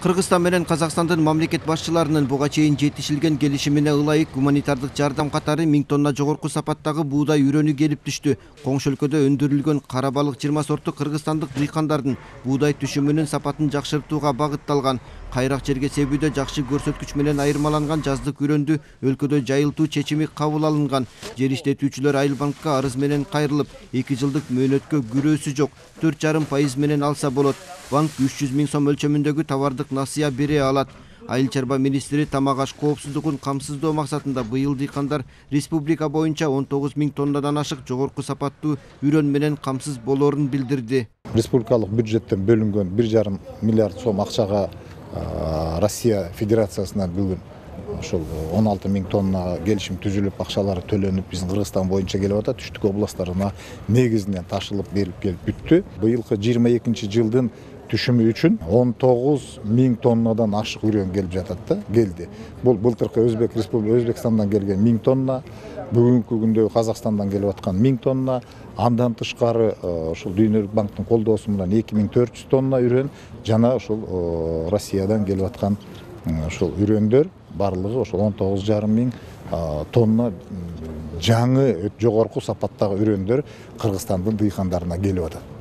Кыргызстан менен Казакстандын мамлекет башчыларынын буга чейин жетишилген келишимине ылайык гуманитардык жардам катары 1000 тонна жогорку сапаттагы буудай үрөнү келип түштү. Коңшу өлкөдө өндүрүлгөн кара балык 20 сорту кыргызстандык дыйкандардын буудай түшүмүнүн сапатын жакшыртууга багытталган. Кайрак жерге себүүдө жакшы көрсөткүч менен айырмаланган жаздык үрөндү өлкөдө жайылтуу чечими кабыл алынган. Жер иштетүүчүлөр Айыл банкка арыз менен кайрылып, 2 жылдык мөөнөткө күрөөсү жок, 4,5% менен алса болот. Банк 300 000 сом өлчөмүндөгү товардык насыя бере алат. Айыл чарба министри тамак аш коопсуздугун камсыздоо максатында быйыл дыйкандар республика боюнча 19 000 тоннадан ашык жогорку сапаттуу үрөн менен камсыз болоорун билдирди. Республикалык бюджеттен бөлүнгөн 1,5 миллиард сом акчага Россия Федерациясынан бүгүн ошол 16 000 тонна келишим түзүлүп, акчалары төлөнүп, биздин Кыргызстан боюнча келип атат. Түштүк областтарына негизинен ташылып берип келип бүттү. Быйылкы 22 жылдын түшүмү үчүн 19 000 тоннадан ашык үрөн келип жатат да, келди. Бул былтыркы Өзбекстандан келген 1000 тонна, бүгүнкү күндө Казакстандан келип аткан 1000 тонна, андан тышкары ошол Дүйнөлүк банктын колдоосу менен 2400 тонна үрөн жана ошол Россиядан келип аткан ошол үрөндөр барлыгы ошол 19,5 000 тонна жаңы жогорку сапаттагы үрөндөр Кыргызстандын дыйкандарына келип атат.